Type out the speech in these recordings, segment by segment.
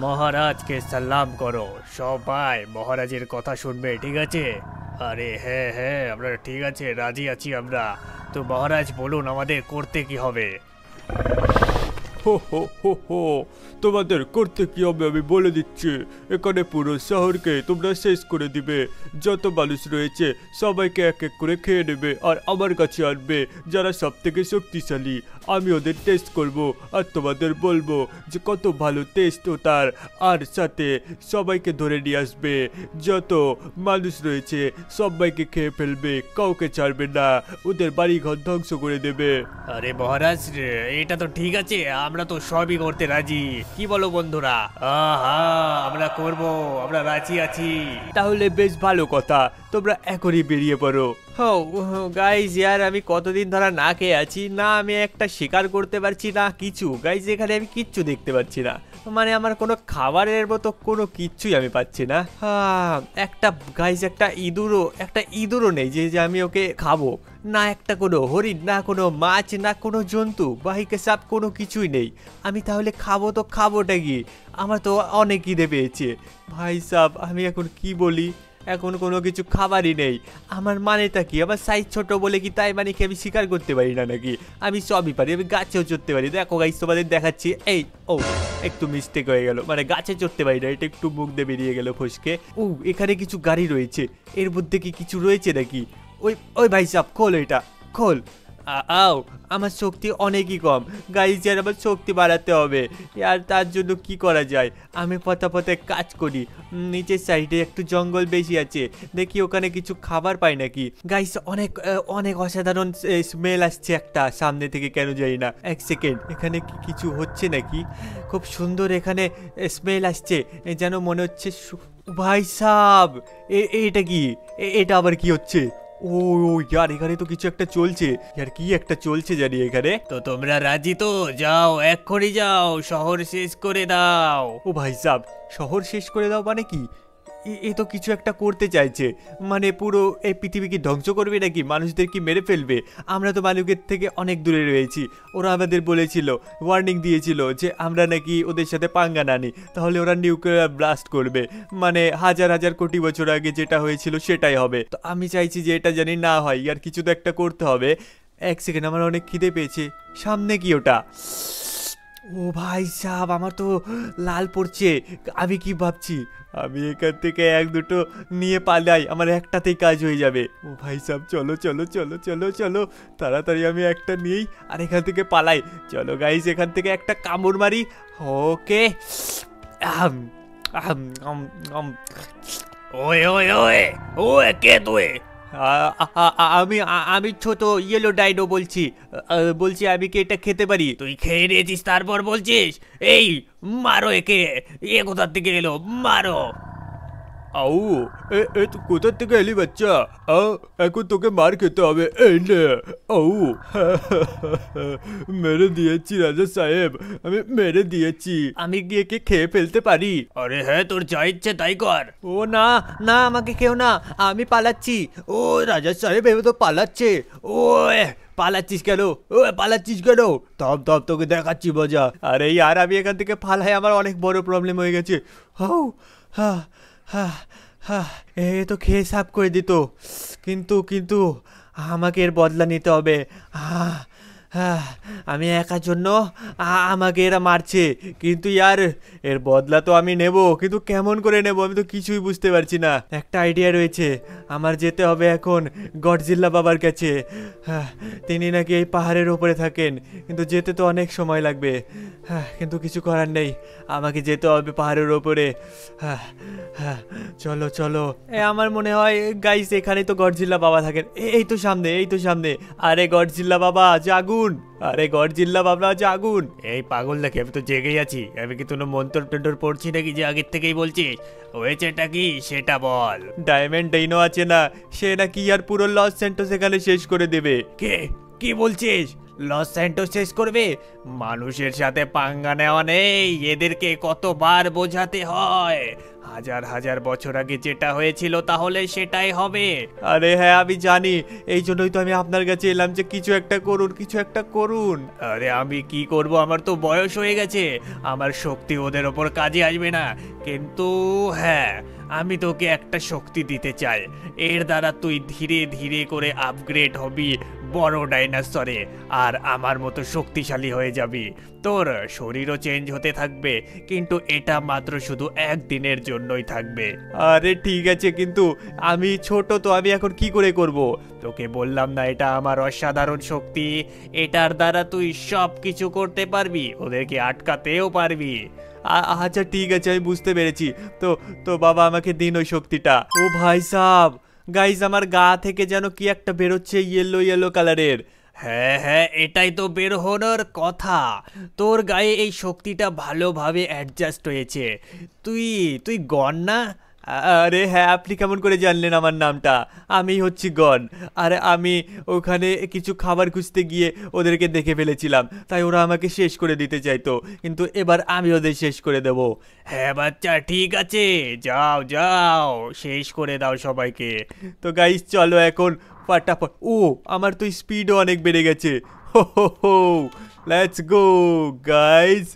মহারাজকে সালাম করো, সবাই মহারাজের কথা শুনবে, ঠিক আছে? আরে হ্যাঁ হ্যাঁ, আমরা ঠিক আছে, রাজি আছি আমরা। তো মহারাজ বলুন আমাদের করতে কি হবে? হো হো হো হো, তোমাদের করতে কি হবে আমি বলে দিচ্ছি। এখানে পুরো শহরকে তোমরা শেষ করে দিবে। যত মানুষ রয়েছে সবাইকে এক এক করে খেয়ে নেবে আর আমার কাছে আনবে যারা সব থেকে শক্তিশালী। আমি ওদের টেস্ট করব আর তোমাদের বলবো যে কত ভালো টেস্ট ও তার। আর সাথে সবাইকে ধরে নিয়ে আসবে, যত মানুষ রয়েছে সবাইকে খেয়ে ফেলবে, কাউকে ছাড়বে না, ওদের বাড়ি ঘর ধ্বংস করে দেবে। আরে মহারাজ, এটা তো ঠিক আছে, আমরা তো সবই করতে রাজি। কি বলো বন্ধুরা? আহা, আমরা করব, আমরা রাজি আছি। তাহলে বেশ ভালো কথা, তোমরা এখনই বেরিয়ে পড়ো। গাইজ ইয়ার আমি কতদিন ধরে না খেয়ে আছি, না আমি একটা শিকার করতে পারছি না কিছু। গাইজ এখানে আমি কিচ্ছু দেখতে পাচ্ছি না, মানে আমার কোনো খাবারের মতো কোনো কিচ্ছুই আমি পাচ্ছি না। একটা গাইজ একটা ইঁদুরও নেই যে আমি ওকে খাবো। না একটা কোনো হরিণ, না কোনো মাছ, না কোনো জন্তু, বাহিকে সাপ, কোনো কিছুই নেই। আমি তাহলে খাবো তো খাবোটা কি? আমার তো অনেক খিদে পেয়েছে ভাই সাব, আমি এখন কি বলি? এখন কোনো কিছু খাবারই নেই। আমার মানেটা কি? আমার সাইজ ছোট বলে কি তাই মানে কি আমি শিকার করতে পারি না নাকি? আমি সবই পারি, আমি গাছেও চড়তে পারি। দেখো গাইস তোমাদের দেখাচ্ছি, এই একটু মিস্টেক হয়ে গেল, মানে গাছে চড়তে পারি না, এটা একটু মুখ দিয়ে বেরিয়ে গেল ফসকে। এখানে কিছু গাড়ি রয়েছে, এর মধ্যে কি কিছু রয়েছে নাকি? ওই ভাই সাব খোল, এটা খোল। আমার শক্তি অনেকই কম গাইজ, আর আমার শক্তি বাড়াতে হবে। আর তার জন্য কি করা যায়? আমি পথে কাজ করি, নিচের সাইডে একটু জঙ্গল বেশি আছে, দেখি ওখানে কিছু খাবার পাই নাকি। গাইজ অনেক অনেক অসাধারণ স্মেল আসছে একটা সামনে থেকে, কেন জানি না। এক সেকেন্ড, এখানে কি কিছু হচ্ছে নাকি? খুব সুন্দর এখানে স্মেল আসছে, যেন মনে হচ্ছে ভাই সাব এটা কি? এটা আবার কি হচ্ছে? ও ইয়ার, এখানে তো কিছু একটা চলছে ইয়ার, কি একটা চলছে জানি এখানে। তো তোমরা রাজি তো? যাও, এক্ষুনি যাও, শহর শেষ করে দাও। ও ভাই সাব, শহর শেষ করে দাও মানে কি? এ তো কিছু একটা করতে চাইছে, মানে পুরো এই পৃথিবীকে ধ্বংস করবে নাকি? মানুষদের কি মেরে ফেলবে? আমরা তো মানুষের থেকে অনেক দূরে রয়েছি। ওরা আমাদের বলেছিল, ওয়ার্নিং দিয়েছিল যে আমরা নাকি ওদের সাথে পাঙ্গা না নিই, তাহলে ওরা নিউক্লিয়ার ব্লাস্ট করবে, মানে হাজার হাজার কোটি বছর আগে যেটা হয়েছিল সেটাই হবে। তো আমি চাইছি যে এটা জানি না হয়, আর কিছু তো একটা করতে হবে। এক সেকেন্ড, আমার অনেক খিদে পেয়েছে। সামনে কি ওটা? ও ভাই সাহেব, আমার তো লাল পড়ছে। আমি কি ভাবছি, আমি এখান থেকে এক দুটো নিয়ে পালাই, আমার একটাতেই কাজ হয়ে যাবে। ও ভাই সাহেব, চলো চলো চলো চলো চলো, তাড়াতাড়ি আমি একটা নিয়েই আর এখান থেকে পালাই। চলো গাইস, এখান থেকে একটা কামড় মারি। ওকে, ওয়ে ওয়ে ওয়ে ওয়ে, কে তুই? আমি ছোট ইয়েলো ডাইনো বলছি। আমি কি এটা খেতে পারি? তুই খেয়ে নিয়েছিস তারপর বলছিস? এই মারো একে, এ কোথার থেকে এলো, মারো। আউ, তুই কোথার থেকে এলি বাচ্চা? এখন তোকে মার খেতে হবে, এই নে। আউ, মেরে দিয়েছি রাজা সাহেব, আমি মেরে দিয়েছি। আমি গিয়ে কে খেয়ে ফেলতে পারি? আরে হ্যাঁ, তোর যা ইচ্ছে তাই কর। ও না না, আমাকে খেও না, আমি পালাচ্ছি। ও রাজা সাহেব, এবার তো পালাচ্ছে। ও পালাচ্ছিস কেন? ও পালাচ্ছিস কেন? তব তোকে দেখাচ্ছি মজা। আরে ইয়ার, আমি এখান থেকে পালাই, আমার অনেক বড় প্রবলেম হয়ে গেছে। এ তো খেয়ে সাফ করে দিত, কিন্তু আমাকে এর বদলা নিতে হবে। আমি একার জন্য আমাকে এরা মারছে, কিন্তু ইয়ার এর বদলা তো আমি নেব, কিন্তু কেমন করে নেব আমি তো কিছুই বুঝতে পারছি না। একটা আইডিয়া রয়েছে, আমার যেতে হবে এখন গডজিল্লা বাবার কাছে। তিনি নাকি এই পাহাড়ের ওপরে থাকেন, কিন্তু যেতে তো অনেক সময় লাগবে। কিন্তু কিছু করার নেই, আমাকে যেতে হবে পাহাড়ের ওপরে। চলো চলো, আমার মনে হয় গাইস এখানে তো গডজিল্লা বাবা থাকেন। এই তো সামনে। আরে গডজিল্লা বাবা জাগুন, আরে গডজিল্লা বাবা জাগুন। এই পাগল দেখে, আমি তো জেগেই আছি। আমি কি কোনো মন্তর টন্তর পড়ছি নাকি যে আগের থেকেই বলছিস? হয়েছেটা কি সেটা বল। ডায়মন্ড ডাইনো আছে না, সে নাকি আর পুরো লস সেন্টোস এখানে শেষ করে দেবে। কে? কি বলছিস? লস স্যান্টোস শেষ করবে? মানুষের সাথে পাঙ্গা নেওয়া নেই, এদেরকে কতবার বোঝাতে হয়। হাজার হাজার বছর আগে যেটা হয়েছিল তাহলে সেটাই হবে। আরে হ্যাঁ আমি জানি, এই জন্যই তো আমি আপনার কাছে এলাম যে কিছু একটা করুন, কিছু একটা করুন। আরে আমি কি করব, আমার তো বয়স হয়ে গেছে, আমার শক্তি ওদের ওপর কাজে আসবে না। কিন্তু হ্যাঁ, আমি তোকে একটা শক্তি দিতে চাই, এর দ্বারা তুই ধীরে ধীরে করে আপগ্রেড হবি বড় ডাইনোসরে, আর আমার মতো শক্তিশালী হয়ে যাবি। তোর শরীরও চেঞ্জ হতে থাকবে, কিন্তু এটা মাত্র শুধু একদিনের জন্যই থাকবে। আরে ঠিক আছে, কিন্তু আমি ছোট তো, আমি এখন কি করে করব? তোকে বললাম না এটা আমার অসাধারণ শক্তি, এটার দ্বারা তুই সব কিছু করতে পারবি, ওদেরকে আটকাতেও পারবি। আচ্ছা ঠিক আছে, আমি বুঝতে পেরেছি। তো তো বাবা আমাকে দিন ওই শক্তিটা। ও ভাই সাব, গাইজ আমার গা থেকে যেন কি একটা বেরোচ্ছে ইয়েলো ইয়েলো কালারের। হ্যাঁ হ্যাঁ, এটাই তো বের হওয়ার কথা। তোর গায়ে এই শক্তিটা ভালোভাবে অ্যাডজাস্ট হয়েছে। তুই তুই গন না? আরে হ্যাঁ, আপনি কেমন করে জানলেন আমার নামটা? আমি হচ্ছি গন। আর আমি ওখানে কিছু খাবার খুঁজতে গিয়ে ওদেরকে দেখে ফেলেছিলাম, তাই ওরা আমাকে শেষ করে দিতে চাইতো, কিন্তু এবার আমি ওদের শেষ করে দেব। হ্যাঁ বাচ্চা, ঠিক আছে, যাও যাও, শেষ করে দাও সবাইকে। তো গাইস চলো এখন ফাটাফাট। ও আমার তো স্পিডও অনেক বেড়ে গেছে। হো হো হো, লেটস গো গাইস।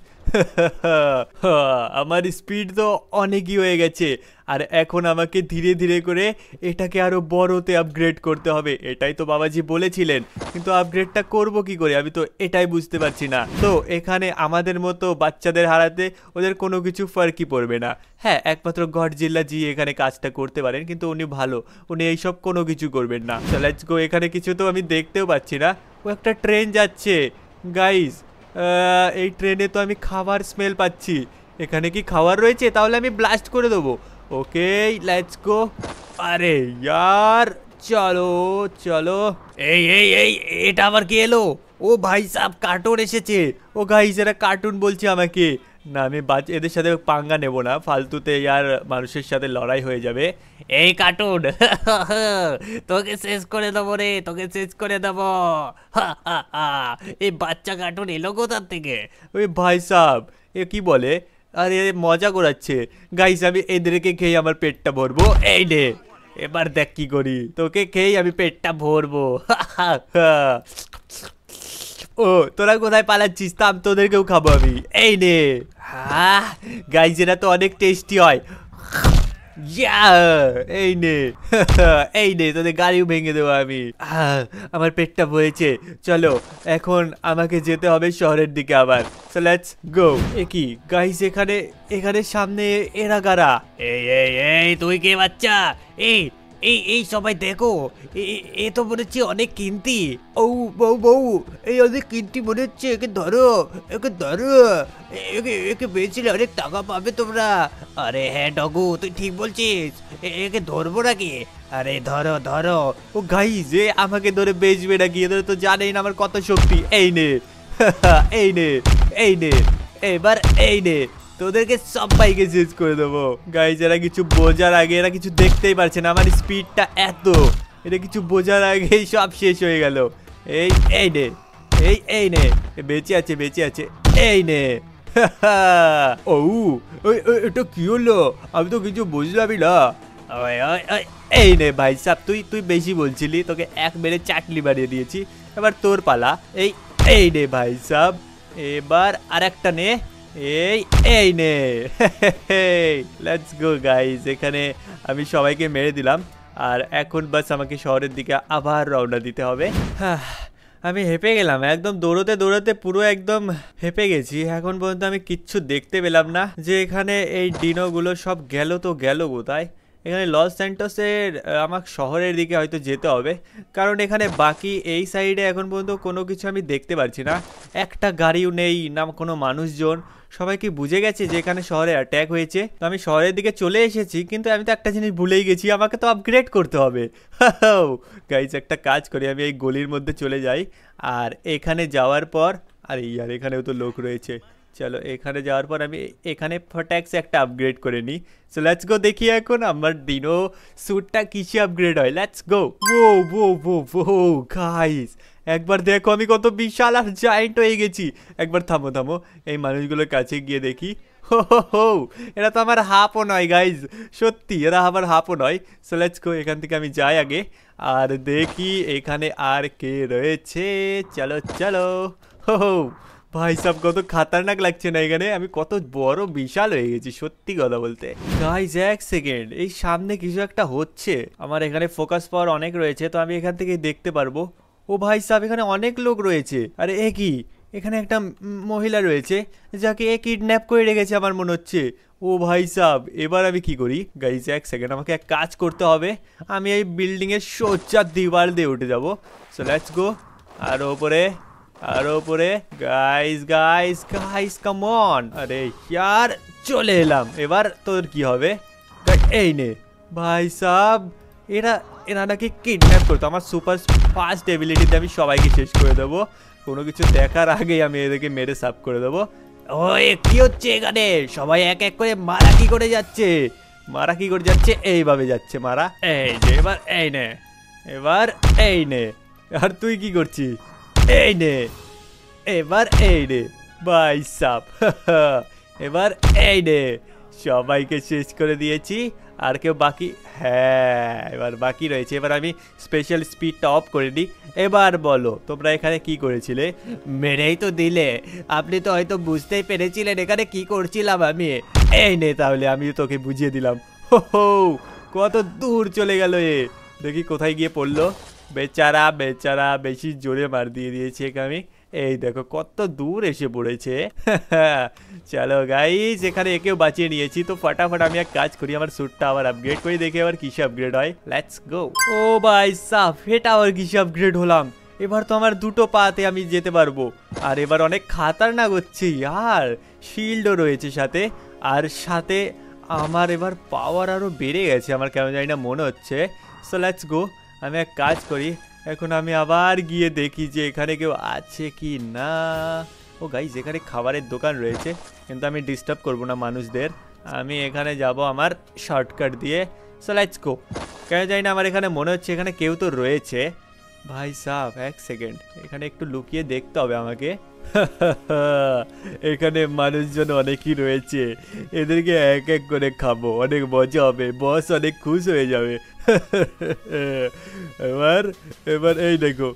আমার স্পিড তো অনেকই হয়ে গেছে, আর এখন আমাকে ধীরে ধীরে করে এটাকে আরো বড়তে আপগ্রেড করতে হবে। এটাই তো বাবাজি বলেছিলেন, কিন্তু আপগ্রেডটা করব কি করে আমি তো এটাই বুঝতে পারছি না। তো এখানে আমাদের মতো বাচ্চাদের হারাতে ওদের কোনো কিছু ফার্কই পড়বে না। হ্যাঁ, একমাত্র গডজিল্লা জি এখানে কাজটা করতে পারেন, কিন্তু উনি ভালো, উনি এইসব কোনো কিছু করবেন না। Let's go. এখানে কিছু তো আমি দেখতেও পাচ্ছি না। ও একটা ট্রেন যাচ্ছে গাইস, এই ট্রেনে তো আমি খাবার স্মেল পাচ্ছি। এখানে কি খাবার রয়েছে? তাহলে আমি ব্লাস্ট করে দেবো। Okay let's go. আরে ইয়ার, চলো চলো। এই এই এই, এটা আবার কি এলো? ও ভাই সাব, কার্টুন এসেছে। ও গাইস, এরা কার্টুন বলছে আমাকে। না, আমি এদের সাথে পাঙ্গা নেব না, ফালতুতে ইয়ার মানুষের সাথে লড়াই হয়ে যাবে। এই কার্টুন, তোকে শেষ করে দেবো রে, তোকে শেষ করে দেবো। এই বাচ্চা কার্টুন এলো কোথার থেকে? ওই ভাই সাব, এ কি বলে? আরে মজা করাচ্ছে। গাইস আমি এদেরকে খেয়ে আমার পেটটা ভরবো। এই নে, এবার দেখ কি করি, তোকে খেয়েই আমি পেটটা ভরবো। ও তোরা কোথায় পালাচ্ছিস? থাম, তোদেরকেও খাবো আমি। এই নে। হ্যাঁ গাইস, এরা তো অনেক টেস্টি হয়। এই নে। এই নে, তোদের গাড়িও ভেঙে দেবো আমি। আমার পেটটা বয়েছে। চলো এখন আমাকে যেতে হবে শহরের দিকে আবার। সো লেটস গো। এ কি গাইস, এখানে এখানে সামনে এরা কারা? এই এই এই, তুই কে বাচ্চা? এই এই এই সবাই দেখো, এ তো মনে হচ্ছে অনেক কিন্তি। ও বউ বউ, এই অনেক কিন্তি মনে হচ্ছে, একে ধরো, একে ধরো, একে একে বেচলে অনেক টাকা পাবে তোমরা। আরে হ্যাঁ ডগু, তুই ঠিক বলছিস, একে ধরবো নাকি? আরে ধরো ধরো। ও গাইস, এ আমাকে ধরে বেচবে নাকি? এদের তো জানেই না আমার কত শক্তি। এই নে। এই নে, এই নে, এবার এই নে, তোদেরকে সবাইকে শেষ করে দেবো। গাইস এরা কিছু বোঝার আগে, এরা কিছু দেখতেই পারছে না, আমার স্পিডটা এত, এটা কিছু বোঝার আগেই সব শেষ হয়ে গেল। এই এই নে, এই নে, বেঁচে আছে বেঁচে আছে। এই নে। ও এটা কি হলো? আমি তো কিছু বুঝলামই না। ওই ওই ওই, এই নে ভাই সাব, তুই বেশি বলছিলি, তোকে এক মেরে চাটলি বানিয়ে দিয়েছি। এবার তোর পালা। এই নে ভাই সাব, এবার আরেকটা নে। এই নে। Let's go guys. এখানে আমি সবাইকে মেরে দিলাম, আর এখন বাস আমাকে শহরের দিকে আবার রওনা দিতে হবে। আমি হেঁপে গেলাম একদম, দৌড়তে দৌড়তে পুরো একদম হেঁপে গেছি। এখন পর্যন্ত আমি কিচ্ছু দেখতে পেলাম না যে এখানে এই ডিনোগুলো সব গেল তো গেল কোথায়। এখানে লস স্যান্টোসের আমার শহরের দিকে হয়তো যেতে হবে, কারণ এখানে বাকি এই সাইডে এখন পর্যন্ত কোনো কিছু আমি দেখতে পাচ্ছি না। একটা গাড়িও নেই, না কোনো মানুষজন। সবাই কি বুঝে গেছে যে এখানে শহরে অ্যাট্যাক হয়েছে? তো আমি শহরের দিকে চলে এসেছি, কিন্তু আমি তো একটা জিনিস ভুলেই গেছি, আমাকে তো আপগ্রেড করতে হবে। গাইজ একটা কাজ করি, আমি এই গলির মধ্যে চলে যাই, আর এখানে যাওয়ার পর, আরে ইয়ার এখানেও তো লোক রয়েছে। চলো এখানে যাওয়ার পর আমি এখানে ফটাক্স একটা আপগ্রেড করে নিই। সো লেটস গো, দেখি এখন আমার ডিনো স্যুটটা কিসে আপগ্রেড হয়। Let's go. ও গাইস, একবার দেখো আমি কত বিশাল আর জায়েন্ট হয়ে গেছি। একবার থামো থামো, এই মানুষগুলোর কাছে গিয়ে দেখি। হো, এরা তো আমার হাফও নয় গাইজ, সত্যি এরা আমার হাফও নয়। সো লেটস গো, এখান থেকে আমি যাই আগে আর দেখি এখানে আর কে রয়েছে। চলো চলো। হো ভাই সব কত খাতারনাক লাগছে না এখানে, আমি কত বড় বিশাল হয়ে গেছি সত্যি কথা বলতে। গাইজ এক সেকেন্ড, এই সামনে কিছু একটা হচ্ছে। আমার এখানে ফোকাস পাওয়ার অনেক রয়েছে, তো আমি এখান থেকে দেখতে পারবো। ও ভাই সাহেব, এখানে অনেক লোক রয়েছে। আরে এ কি, এখানে একটা মহিলা রয়েছে যাকে এ কিডন্যাপ করে রেখেছে আমার মনে হচ্ছে। ও ভাই সাহেব, এবার আমি কি করি? গাইজ এক সেকেন্ড, আমাকে এক কাজ করতে হবে। আমি এই বিল্ডিংয়ের সোজা দিওয়াল দিয়ে উঠে যাবো। So let's go. আরো উপরে, আরো উপরে। Guys guys guys come on. আরে ইয়ার, চলে এলাম। এবার তোর কি হবে? এই নে ভাই সাহেব, এরা নাকি কিডন্যাপ করতো। আমার সুপার ফাস্ট এবিলিটিতে আমি সবাইকে শেষ করে দেবো। কোনো কিছু দেখার আগেই আমি এদেরকে মেরে সাফ করে দেবো। ওই কি হচ্ছে এখানে? সবাই এক এক করে মারা কি করে যাচ্ছে? মারা কি করে যাচ্ছে? এইভাবে যাচ্ছে মারা। এই যে এবার এই নে, এবার এই নে। আর তুই কি করছিস? এই নে, এবার এই নে ভাই সাপ। এবার এই নে, সবাইকে শেষ করে দিয়েছি। আর কেউ বাকি? হ্যাঁ, এবার বাকি রয়েছে। এবার আমি স্পেশাল স্পিডটা অফ করে দিই। এবার বলো তোমরা এখানে কি করেছিলে? মেরেই তো দিলে। আপনি তো হয়তো বুঝতেই পেরেছিলেন এখানে কি করছিলাম আমি। এই নে, তাহলে আমি তোকে বুঝিয়ে দিলাম। হো, কত দূর চলে গেল এ। দেখি কোথায় গিয়ে পড়লো। বেচারা বেচারা, বেশি জোরে মার দিয়ে দিয়েছি একে আমি। এই দেখো কত দূর এসে পড়েছে। চলো গাইস, এখানে একেও বাঁচিয়ে নিয়েছি। তো ফটাফট আমি এক কাজ করি, আমার স্যুটটা আবার আপগ্রেড করি, দেখি আবার কিসে আপগ্রেড হয়। Let's go. ও ভাই সাফ, এটা আবার কিসে আপগ্রেড হলাম? এবার তো আমার দুটো পাতে আমি যেতে পারবো। আর এবার অনেক খাতারনাক হচ্ছে আর শিল্ডও রয়েছে সাথে। আর সাথে আমার এবার পাওয়ার আরও বেড়ে গেছে আমার কেমন জানি না মনে হচ্ছে। সো লেটস গো। আমি এক কাজ করি, এখন আমি আবার গিয়ে দেখি যে এখানে কেউ আছে কি না। ও গাইস, এখানে খাবারের দোকান রয়েছে, কিন্তু আমি ডিস্টার্ব করবো না মানুষদের। আমি এখানে যাব আমার শর্টকাট দিয়ে। সো লেটস গো। কেন জানি না আমার এখানে মনে হচ্ছে এখানে কেউ তো রয়েছে। ভাই সাহেব এক সেকেন্ড, এখানে একটু লুকিয়ে দেখতে হবে আমাকে। এখানে মানুষজন অনেকই রয়েছে, এদেরকে এক এক করে খাবো, অনেক মজা হবে, বস অনেক খুশ হয়ে যাবে। এবার এবার এই দেখো,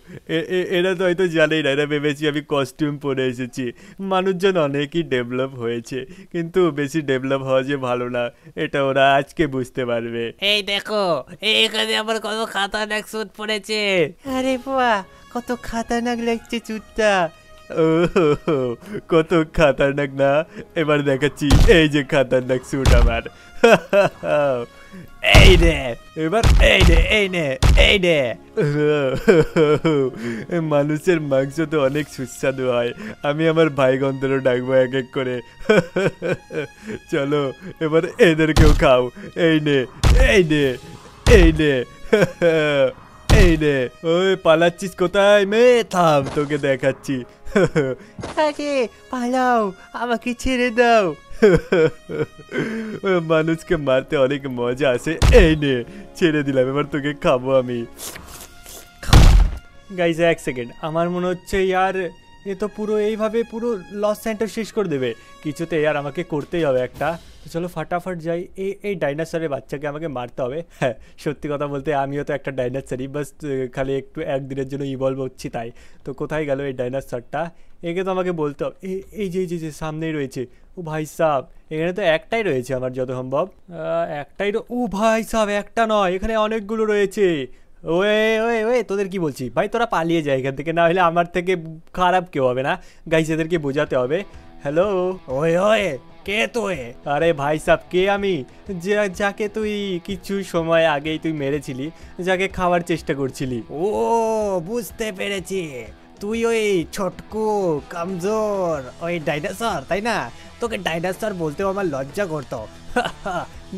এরা তো হয়তো জানেই না, এরা ভেবেছি আমি কস্টিউম পরে এসেছি। মানুষজন অনেকই ডেভেলপ হয়েছে, কিন্তু বেশি ডেভেলপ হওয়া যে ভালো না, এটা ওরা আজকে বুঝতে পারবে। এই দেখো, এখানে আমার কত খাতারনাক স্যুট পড়েছে। আরে বাহ, কত খাতারনাক লাগছে চুটটা। ও কত খাতারনাক না, এবার দেখাচ্ছি এই যে খাতারনাক স্যুট আমার। এই নে, এবার এই নে, এই নে, এই নে। মানুষের মাংস তো অনেক সুস্বাদু হয়, আমি আমার ভাইগণদেরও ডাকবো এক এক করে। চলো এবার এদেরকেও খাও। এই নে, এই নে, এই নে, এই নে। ওই পালাচ্ছিস কোথায় মেয়ে? থাম, তোকে দেখাচ্ছি। আরে পালাও, আমাকে ছেড়ে দাও। মানুষকে মারতে অনেক মজা আসে। এই নে, ছেড়ে দিলাম, এবার তোকে খাবো আমি। গাইজ এক সেকেন্ড, আমার মনে হচ্ছে ইয়ার এ তো পুরো এইভাবে পুরো লস সেন্টার শেষ করে দেবে। কিছুতে আর আমাকে করতেই হবে একটা। তো চলো ফাটাফাট যাই, এই ডাইনোসরের বাচ্চাকে আমাকে মারতে হবে। হ্যাঁ, সত্যি কথা বলতে আমিও তো একটা ডাইনোসরই, বাস খালি একটু একদিনের জন্য ইভলভ হচ্ছি তাই। তো কোথায় গেল এই ডাইনোসরটা? একে তো আমাকে বলতে হবে। এই যে সামনেই রয়েছে। ও ভাই সাহ, এখানে তো একটাই রয়েছে আমার যত সম্ভব। একটাই। ও ভাই সাহ, একটা নয়, এখানে অনেকগুলো রয়েছে। ওয়ে ওয়ে ওয়ে, তোদের কি বলছি ভাই, তোরা পালিয়ে যায় এখান থেকে, না হলে আমার থেকে খারাপ কেউ হবে না। গাইস, এদেরকে বোঝাতে হবে। হ্যালো, ওয়ে ওয়ে, কে তুই? আরে ভাই সাহেব, কে আমি? যাকে তুই কিছু সময় আগেই তুই মেরেছিলি, যাকে খাওয়ার চেষ্টা করছিলি। ও, বুঝতে পেরেছি, তুই ওই ছোটকু কমজোর ওই ডাইনোসর, তাই না? তোকে ডাইনোসর বলতেও আমার লজ্জা করতো।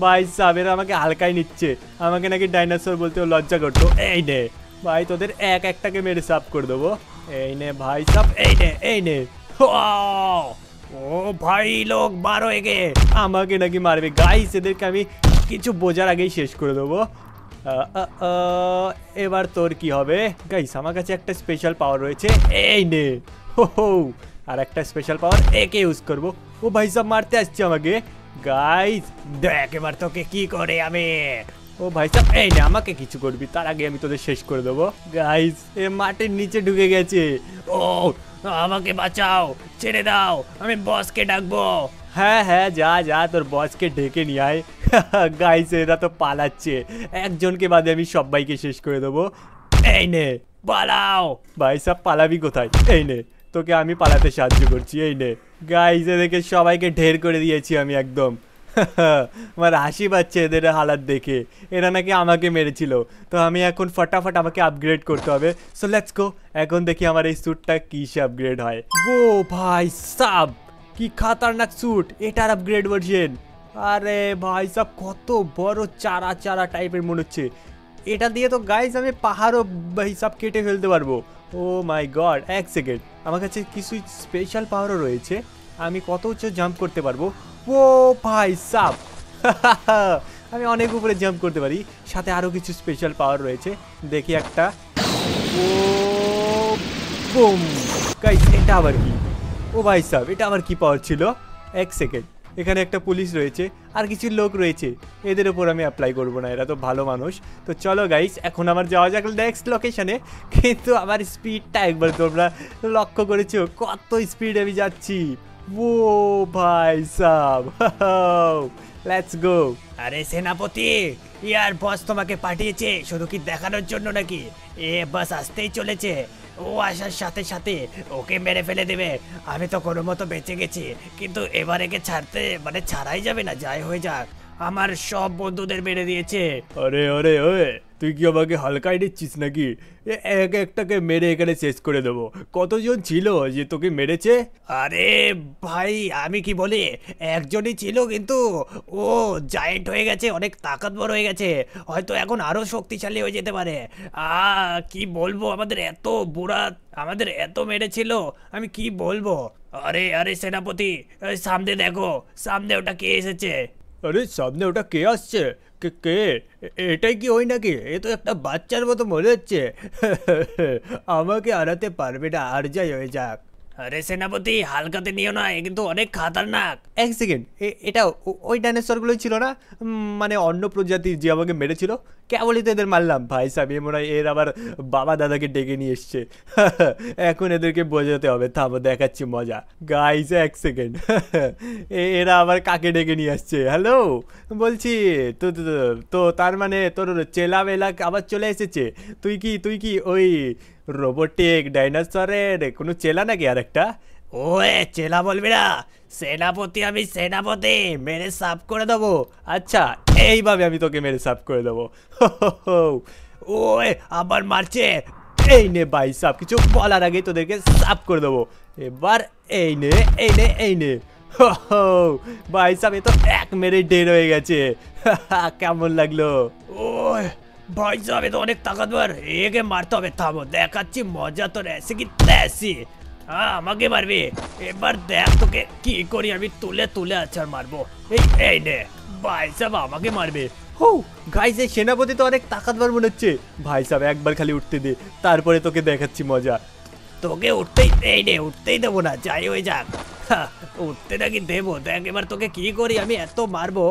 ভাই সাহেব, এরা আমাকে হালকাই নিচ্ছে, আমাকে নাকি ডাইনোসর বলতেও লজ্জা করতো। এই নে ভাই, তোদের এক একটাকে মেরে সাফ করে দেবো। এই নে ভাই সাহেব, এই নে, এই নে। ও ভাই লোক মারো একে, আমাকে নাকি মারবে গাইস, এদেরকে আমি কিছু বোঝার আগেই শেষ করে দেবো। এবার তোর কি হবে গাইস, আমার কাছে একটা স্পেশাল পাওয়ার রয়েছে, এই নে। হো, আর একটা স্পেশাল পাওয়ার একে ইউজ করবো। ও ভাই সব মারতে আসছে আমাকে গাইস, দেখ এবার তোকে কি করে আমি। ও ভাই সাহেব এই না, আমাকে কিছু করবি তার আগে আমি তোদের শেষ করে দেবো গাইস। এ মাটির নিচে ঢুকে গেছে। ও আমাকে বাঁচাও, ছেড়ে দাও, আমি বসকে ডাকবো। হ্যাঁ হ্যাঁ, যা যা তোর বসকে ডেকে নিয়ে আয়। গাইস এরা তো পালাচ্ছে, একজনকে বাদে আমি সবাইকে শেষ করে দেবো। এই নে পালাও। ভাই সাহেব, পালাবি কোথায়? এই নে, তোকে আমি পালাতে সাহায্য করছি, এই নে। গাইস এদেরকে সবাইকে ঢের করে দিয়েছি আমি একদম। আমার হাসি পাচ্ছে এদের হালাত দেখে, এরা নাকি আমাকে মেরেছিল। তো আমি এখন ফটাফট আমাকে আপগ্রেড করতে হবে। সো লেটস গো, এখন দেখি আমার এই স্যুটটা কিসে আপগ্রেড হয়। ও ভাই সাব, কি খাতারনাক স্যুট, এটার আপগ্রেড ভার্সন। আরে ভাই সাব, কত বড় চারা চারা টাইপের মনে হচ্ছে। এটা দিয়ে তো গাইস আমি পাহাড়ও ভাই সাব কেটে ফেলতে পারবো। ও মাই গড, এক সেকেন্ড, আমার কাছে কিছু স্পেশাল পাওয়ারও রয়েছে, আমি কত উচ্চ জাম্প করতে পারবো। ও ভাই সাব, আমি অনেক উপরে জাম্প করতে পারি, সাথে আরও কিছু স্পেশাল পাওয়ার রয়েছে, দেখি একটা। ও বুম গাইস, এটা আবার কি? ও ভাই সাব, এটা আবার কি পাওয়ার ছিল? এক সেকেন্ড, এখানে একটা পুলিশ রয়েছে আর কিছু লোক রয়েছে, এদের ওপর আমি অ্যাপ্লাই করবো না, এরা তো ভালো মানুষ। তো চলো গাইস, এখন আমার যাওয়া যাক নেক্সট লোকেশনে। কিন্তু আমার স্পিডটা একবার তোমরা লক্ষ্য করেছো, কত স্পিড আমি যাচ্ছি। ও ভাই সাব, লেটস গো। আরে সেনাপতি, ইয়ার বস তোমাকে পাঠিয়েছে শুধু কি দেখানোর জন্য নাকি? এ বাস আসতেই চলেছে, ও আসার সাথে সাথে ওকে মেরে ফেলে দেবে। আমি তো কোনো মতো বেঁচে গেছি, কিন্তু এবার একে ছাড়তে মানে ছাড়াই যাবে না, যাই হয়ে যাক। আমার সব বন্ধুদের মেরে দিয়েছে। আরে আরে ওয়ে, তুই কি আমাকে হালকাই দিচ্ছিস নাকি? এক একটাকে মেরে এখানে শেষ করে দেবো। কতজন ছিল যে তোকে মেরেছে? আরে ভাই, আমি কি বলি, একজনই ছিল, কিন্তু ও জায়েন্ট হয়ে গেছে, অনেক তাকতবর হয়ে গেছে, হয়তো এখন আরো শক্তিশালী হয়ে যেতে পারে। কি বলবো, আমাদের এত বুড়া, আমাদের এত মেরেছিল, আমি কি বলবো। আরে আরে সেনাপতি, সামনে দেখো, সামনে ওটা কে এসেছে। আরে সামনে ওটা কে আসছে? কে কে? এটাই কি ওই নাকি? এ তো একটা বাচ্চার মতো মনে হচ্ছে। আমাকে হারাতে পারবে না, আর যাই হয়ে যাক। আরে সেনাপতি, হালকাতে নিও না, এ কিন্তু অনেক খাতারনাক। এক সেকেন্ড, এটা ওই ডাইনোসরগুলোই ছিল না? মানে অন্য প্রজাতির যে আমাকে মেরেছিল? কেবলই তো এদের মারলাম ভাই সাহেব, এ মনে হয় এর আবার বাবা দাদাকে ডেকে নিয়ে এসছে। এখন এদেরকে বোঝাতে হবে, থামো দেখাচ্ছি মজা। গাইস এক সেকেন্ড, এরা আবার কাকে ডেকে নিয়ে আসছে? হ্যালো বলছি, তো তো তো তার মানে তোর চেলা বেলা আবার চলে এসেছে? তুই কি ওই রোবোটিক ডাইনোসরের কোনো চেলা নাকি আর একটা? ওয়ে চেলা বলবি না, সেনাপতি আমি সেনাপতি, মেরে সাফ করে দেবো। আচ্ছা, এইভাবে আমি তোকে মেরে সাফ করে দেবো। ওয়ে আবার মারছে। এই নে ভাই সাফ, কিছু বলার আগে তোদেরকে সাফ করে দেবো। এবার এই নে এই নে এই নে। ভাই সাফ, এ তো এক মেরে ঢের হয়ে গেছে। কেমন লাগলো? ওই ভাই সাহেব, এ তো অনেক তাকতবর, একে মারতে হবে, থামো দেখাচ্ছি মজা তোর, এসে কি তেসি। আমাকে মারবি, এবার দেখ তোকে কি করি আমি, তুলে তুলে আছাড় মারবো। এই নে ভাই সাহেব, আমাকে মারবে। হো গাইস, এই সেনাপতি তো অনেক তাকতবর মনে হচ্ছে। ভাই সাহেব একবার খালি উঠতে দে, তারপরে তোকে দেখাচ্ছি মজা। তোকে উঠতেই, এই নে উঠতেই দেবো না, যাই হয়ে যাক। উঠতে নাকি দেবো, দেখ এবার তোকে কি করি আমি, এত মারবো।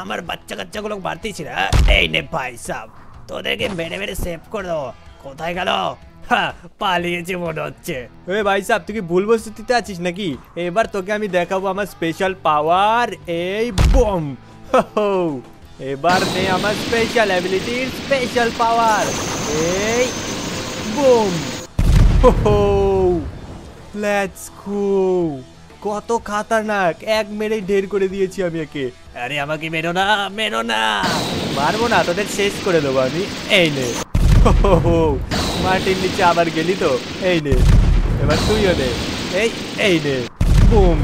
আমার বাচ্চা কাচ্চাগুলো মারতেছি না। এই নে ভাই সাহেব, তোদেরকে মেরে মেরে সেভ করে দেবো। কোথায় গেল? পালিয়েছে মনে হচ্ছে। এ ভাই সাহেব, তুই কি ভুল বস্তুতে আছিস নাকি? এবার তোকে আমি দেখাবো আমার স্পেশাল পাওয়ার, এই বম। এবার নে আমার স্পেশাল অ্যাবিলিটির স্পেশাল পাওয়ার, এই বুম। লেটস গো, কত খাতারনাক, এক মেরে ঢের করে দিয়েছি আমি একে। আরে আমাকে মেরো না, মেরো না। মারবো না, তোদের শেষ করে দেবো আমি। এই নে, মাটির নিচে আবার গেলি তো, এই নে, এবার তুইও নে, এই নে, বুম।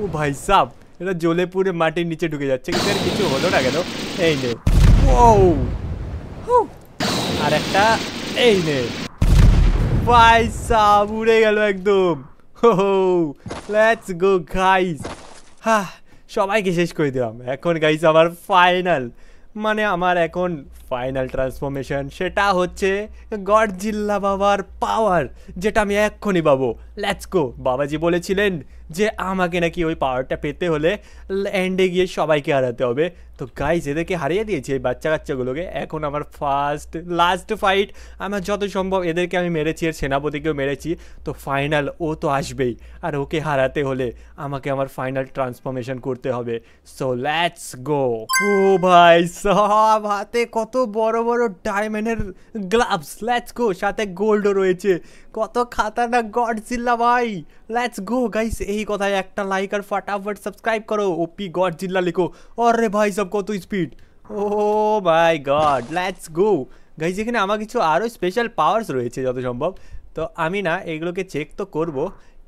ও ভাই সাব, এটা জ্বলে পুড়ে মাটির নিচে ঢুকে যাচ্ছে, কিন্তু আর কিছু হলো না কেন? এই নে, ও আর একটা, এই নে। ভাই সাব উড়ে গেল একদম। Let's go guys. হ্যাঁ, সবাইকে শেষ করে দিলাম। এখন গাইস আমার ফাইনাল, মানে আমার এখন ফাইনাল ট্রান্সফরমেশন, সেটা হচ্ছে গডজিল্লা বাবার পাওয়ার, যেটা আমি এক্ষুনি পাবো। Let's go. বাবাজি বলেছিলেন যে আমাকে নাকি ওই পাওয়ারটা পেতে হলে এন্ডে গিয়ে সবাইকে হারাতে হবে। তো গাইস এদেরকে হারিয়ে দিয়েছি, এই বাচ্চা কাচ্চাগুলোকে। এখন আমার লাস্ট ফাইট, আমার যত সম্ভব এদেরকে আমি মেরেছি, এর সেনাপতিকেও মেরেছি। তো ফাইনাল ও তো আসবেই, আর ওকে হারাতে হলে আমাকে আমার ফাইনাল ট্রান্সফরমেশন করতে হবে। সো লেটস গো। ও ভাই সব হাতে কত বড় বড় ডায়মন্ডের গ্লাভস, লেটস গো। সাথে গোল্ডও রয়েছে, কত খাতারনাক গডজিল্লা ভাই। Let's go guys. এই কথায় একটা লাইক আর ফটাফট সাবস্ক্রাইব করো, ওপি গডজিল্লা লিখো। আরে ভাই সব কত speed, oh my God. Let's go guys. এখানে আমার কিছু আরও স্পেশাল পাওয়ার্স রয়েছে যত সম্ভব। তো আমি না এগুলোকে চেক তো করব,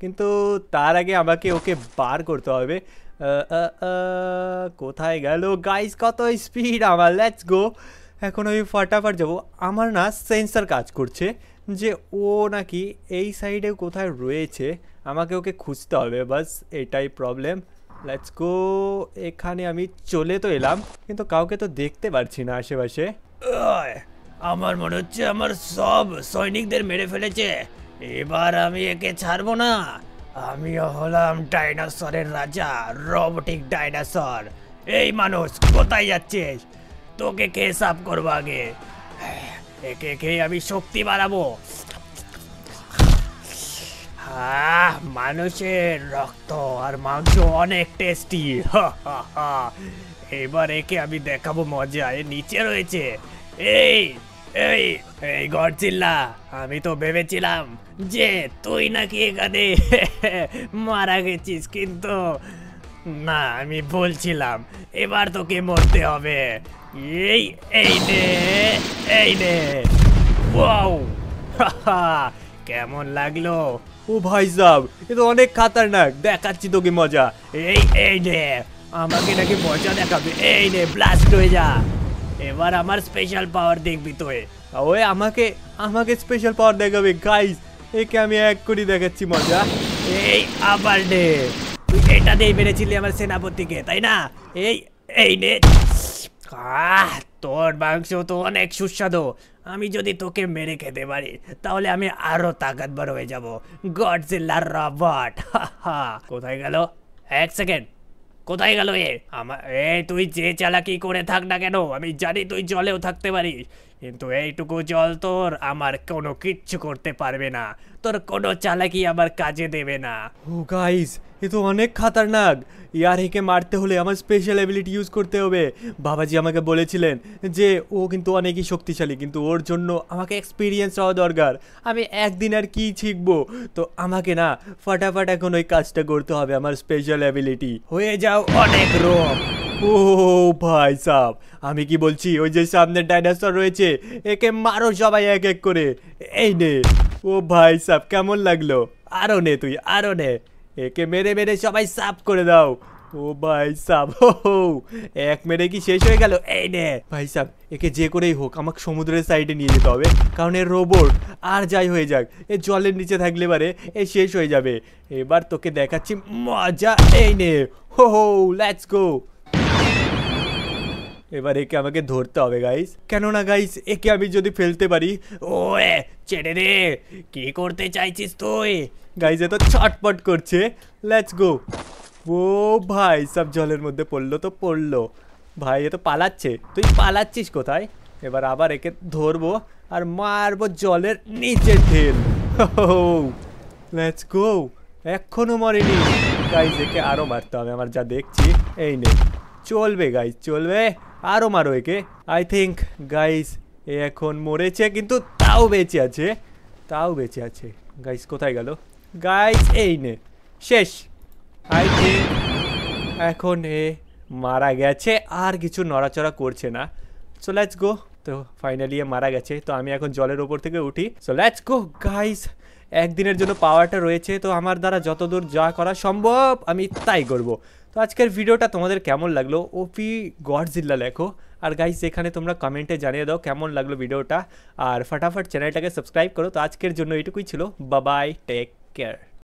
কিন্তু তার আগে আমাকে ওকে বার করতে হবে। কোথায় গেল গাইস, কত স্পিড আমার। Let's go. এখন আমি ফটাফট যাবো। আমার না সেন্সার কাজ করছে যে ও নাকি এই সাইডে কোথায় রয়েছে, আমাকে ওকে খুঁজতে হবে, বাস এটাই প্রবলেম। Let's go. এখানে আমি চলে তো এলাম, কিন্তু কাউকে তো দেখতে পারছি না আশেপাশে। আমার মনে হচ্ছে আমার সব সৈনিকদের মেরে ফেলেছে, এবার আমি একে ছাড়বো না। আমিও হলাম ডাইনোসরের রাজা, রোবটিক ডাইনোসর। এই মানুষ কোথায় যাচ্ছিস? তোকে কে সাফ করবো আগে, একে খেয়ে আমি শক্তি বাড়াবো। মানুষের রক্ত আর মাংস অনেক টেস্টি। এবার একে আমি দেখাবো মজা। এ নিচে রয়েছে। এই এই এই গডজিল্লা, আমি তো ভেবেছিলাম যে তুই নাকি এখানে মারা গেছিস, কিন্তু না, আমি বলছিলাম। এবার তোকে মরতে হবে। এই এই নে, এই নে। ওয়াও, কেমন লাগলো? ও ভাই সাব, এ তো অনেক খাতারনাক, দেখাচ্ছি তোকে মজা। এই এই নে, আমাকে নাকি মজা দেখাবে। এই নে, ব্লাস্ট হয়ে যা। এবার আমার স্পেশাল পাওয়ার দেখবি তুই। ওই আমাকে স্পেশাল পাওয়ার দেখাবে গাইস। একে আমি এক করে দেখাচ্ছি মজা। এই আবার নে, তুই এটা দিয়ে মেরেছিলি আমার সেনাপতিকে, তাই না? এই এই নে। তোর মাংস তো অনেক সুস্বাদু। আমি যদি তোকে মেরে খেতে পারি তাহলে আমি আরো তাকতবর হয়ে যাব, গডজিল্লার রবট। কোথায় গেল? এক সেকেন্ড, কোথায় গেল এ? তুই যে চালাকি করে থাক না কেন, আমি জানি তুই জলেও থাকতে পারিস, কিন্তু এইটুকু জল তোর আমার কোনো কিচ্ছু করতে পারবে না। তোর কোনো চালাকি আমার কাজে দেবে না। ও গাইস, এ তো অনেক খাতারনাক। ইয়ার একে মারতে হলে আমার স্পেশাল অ্যাবিলিটি ইউজ করতে হবে। বাবাজি আমাকে বলেছিলেন যে ও কিন্তু অনেকই শক্তিশালী, কিন্তু ওর জন্য আমাকে এক্সপিরিয়েন্স হওয়া দরকার। আমি একদিন আর কি শিখবো? তো আমাকে না ফটাফট এখন ওই কাজটা করতে হবে, আমার স্পেশাল অ্যাবিলিটি। হয়ে যাও অনেক রোগ। ও ভাই সাব, আমি কি বলছি, ওই যে সামনে ডাইনোসর রয়েছে, একে মারো সবাই এক এক করে। এই নে। ও ভাই সাব, কেমন লাগলো? আরো নে, তুই আরো নে। একে মেরে মেরে সবাই সাফ করে দাও। ও ভাই সাব, হো এক মেরে কি শেষ হয়ে গেল? এই নে ভাই সাব, একে যে করেই হোক আমাকে সমুদ্রের সাইডে নিয়ে যেতে হবে, কারণ এর রোবট আর যাই হয়ে যাক, এ জলের নিচে থাকলে পারে এ শেষ হয়ে যাবে। এবার তোকে দেখাচ্ছি মজা। এই নে, হো লেটস গো। এবার একে আমাকে ধরতে হবে গাইস, কেননা গাইস একে আমি যদি ফেলতে পারি। ওয়ে ছেড়ে দে, কি করতে চাইছিস তুই? গাইস এ তো ছটপট করছে। Let's go. ও ভাই সব জলের মধ্যে পড়লো তো পড়লো। ভাই এ তো পালাচ্ছে, তুই পালাচ্ছিস কোথায়? এবার আবার একে ধরবো আর মারবো জলের নিচে ঢেল। Let's go. এখনো মরেনি গাইস, একে আরো মারতে হবে আমার যা দেখছি। এই নে, চলবে গাইস চলবে, আরো মারো একে। আই থিঙ্ক গাইস এ এখন মরেছে, কিন্তু তাও বেঁচে আছে, তাও বেঁচে আছে। গাইস কোথায় গেল? গাইস এই নে, শেষ। আই থিঙ্ক এখন এ মারা গেছে, আর কিছু নড়াচড়া করছে না। সো লেটস গো। তো ফাইনালি এ মারা গেছে, তো আমি এখন জলের ওপর থেকে উঠি। So let's go guys. একদিনের জন্য পাওয়ারটা রয়েছে, তো আমার দ্বারা যতদূর যা করা সম্ভব আমি তাই করব। তো আজকের ভিডিওটা তোমাদের কেমন লাগলো ওপি গডজিল্লা লেখো, আর গাইস এখানে তোমরা কমেন্টে জানিয়ে দাও কেমন লাগলো ভিডিওটা, আর ফটাফট চ্যানেলটাকে সাবস্ক্রাইব করো। তো আজকের জন্য এইটুকুই ছিল, বাই বাই, টেক কেয়ার।